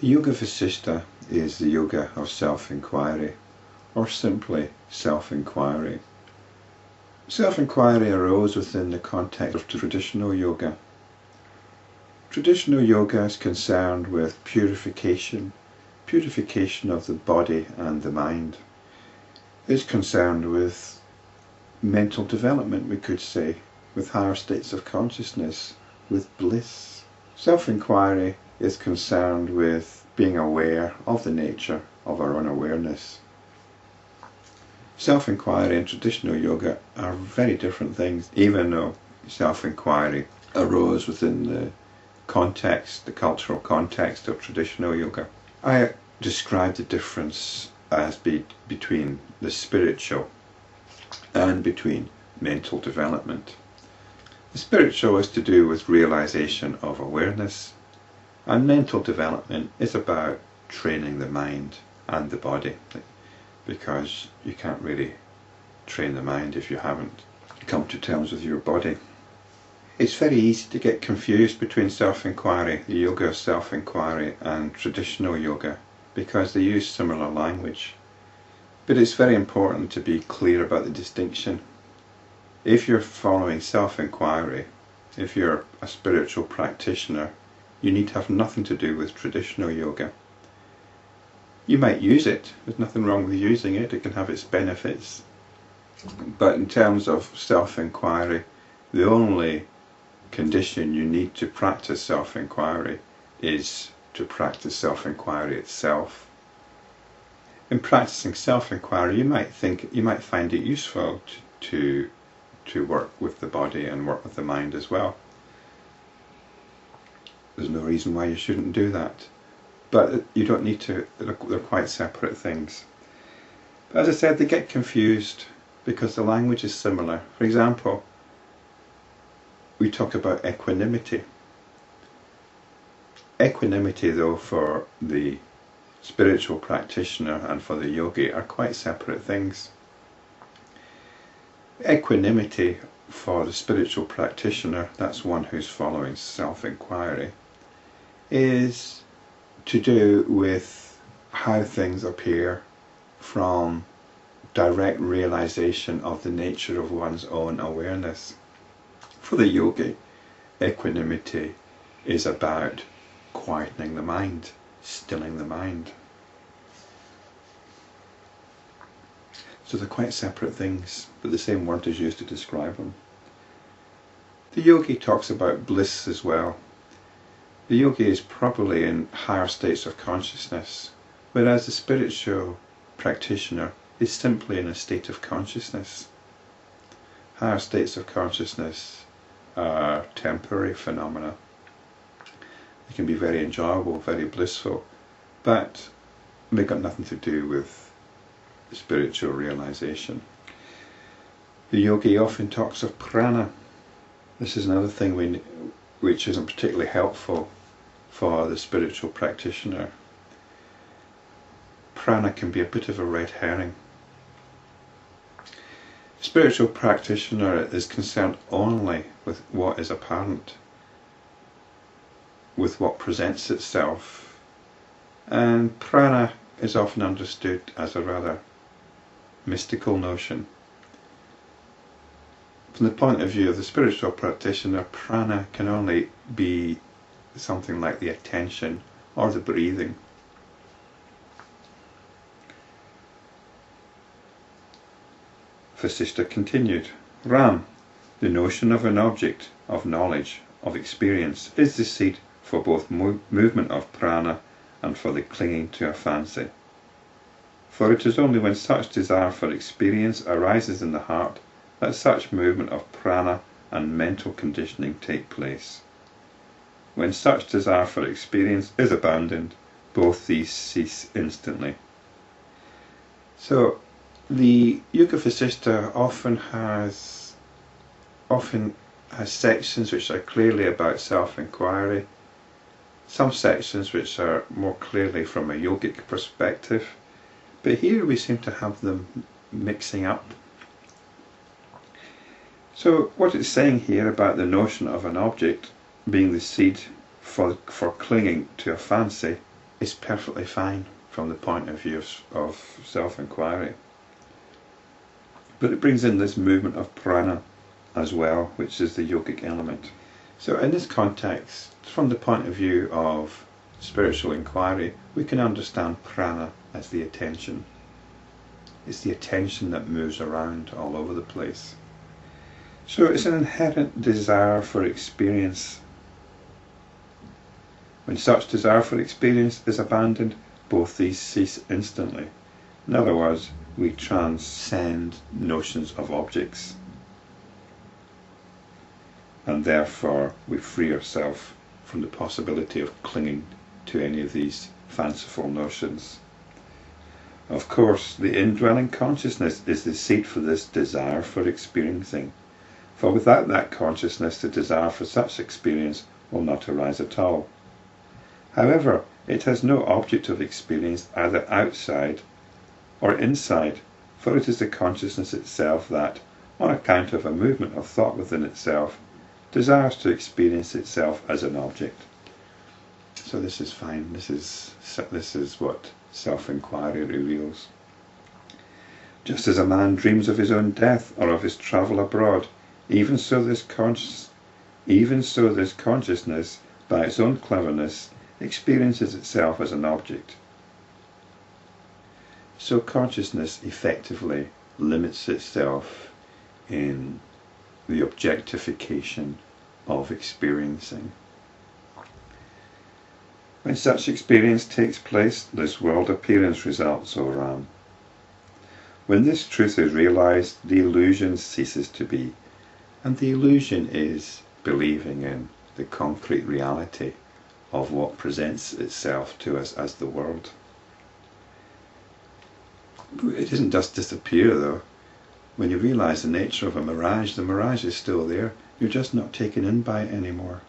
Yoga Vasishta is the yoga of self-enquiry, or simply self-enquiry. Self-enquiry arose within the context of traditional yoga. Traditional yoga is concerned with purification of the body and the mind. It's concerned with mental development, we could say, with higher states of consciousness, with bliss. Self-enquiry is concerned with being aware of the nature of our own awareness. Self-enquiry and traditional yoga are very different things, even though self-enquiry arose within the context, the cultural context of traditional yoga. I describe the difference as between the spiritual and between mental development. The spiritual is to do with realization of awareness, and mental development is about training the mind and the body, because you can't really train the mind if you haven't come to terms with your body. It's very easy to get confused between self-enquiry, the yoga of self-enquiry, and traditional yoga, because they use similar language. But it's very important to be clear about the distinction. If you're following self-enquiry, if you're a spiritual practitioner, you need to have nothing to do with traditional yoga. You might use it, there's nothing wrong with using it, it can have its benefits. But in terms of self-enquiry, the only condition you need to practice self-enquiry is to practice self-enquiry itself. In practicing self-enquiry, you might find it useful to work with the body and work with the mind as well. There's no reason why you shouldn't do that. But you don't need to, they're quite separate things. But as I said, they get confused because the language is similar. For example, we talk about equanimity. Equanimity, though, for the spiritual practitioner and for the yogi are quite separate things. Equanimity for the spiritual practitioner, that's one who's following self-enquiry, is to do with how things appear from direct realization of the nature of one's own awareness. For the yogi, equanimity is about quietening the mind, stilling the mind. So they're quite separate things, but the same word is used to describe them. The yogi talks about bliss as well. The yogi is probably in higher states of consciousness, whereas the spiritual practitioner is simply in a state of consciousness. Higher states of consciousness are temporary phenomena. They can be very enjoyable, very blissful, but they've got nothing to do with spiritual realization. The yogi often talks of prana. This is another thing which isn't particularly helpful for the spiritual practitioner. Prana can be a bit of a red herring. The spiritual practitioner is concerned only with what is apparent, with what presents itself, and prana is often understood as a rather mystical notion. From the point of view of the spiritual practitioner, prana can only be something like the attention or the breathing. Vasishta continued, Ram, the notion of an object, of knowledge, of experience, is the seed for both movement of prana and for the clinging to a fancy. For it is only when such desire for experience arises in the heart that such movement of prana and mental conditioning take place. When such desire for experience is abandoned, both these cease instantly. So the Yoga Vasishta often has sections which are clearly about self-enquiry, some sections which are more clearly from a yogic perspective, but here we seem to have them mixing up. So what it's saying here about the notion of an object being the seed for clinging to a fancy is perfectly fine from the point of view of self-enquiry. But it brings in this movement of prana as well, which is the yogic element. So in this context, from the point of view of spiritual inquiry, we can understand prana as the attention. It's the attention that moves around all over the place. So it's an inherent desire for experience. When such desire for experience is abandoned, both these cease instantly. In other words, we transcend notions of objects, and therefore we free ourselves from the possibility of clinging to any of these fanciful notions. Of course, the indwelling consciousness is the seat for this desire for experiencing, for without that consciousness the desire for such experience will not arise at all. However, it has no object of experience either outside or inside, for it is the consciousness itself that, on account of a movement of thought within itself, desires to experience itself as an object. So this is fine. This is what self-enquiry reveals. Just as a man dreams of his own death or of his travel abroad, even so this consciousness, by its own cleverness, experiences itself as an object. So consciousness effectively limits itself in the objectification of experiencing. When such experience takes place, this world appearance results, O Ram. When this truth is realized, the illusion ceases to be, and the illusion is believing in the concrete reality of what presents itself to us as the world. It doesn't just disappear though. When you realize the nature of a mirage, the mirage is still there. You're just not taken in by it anymore.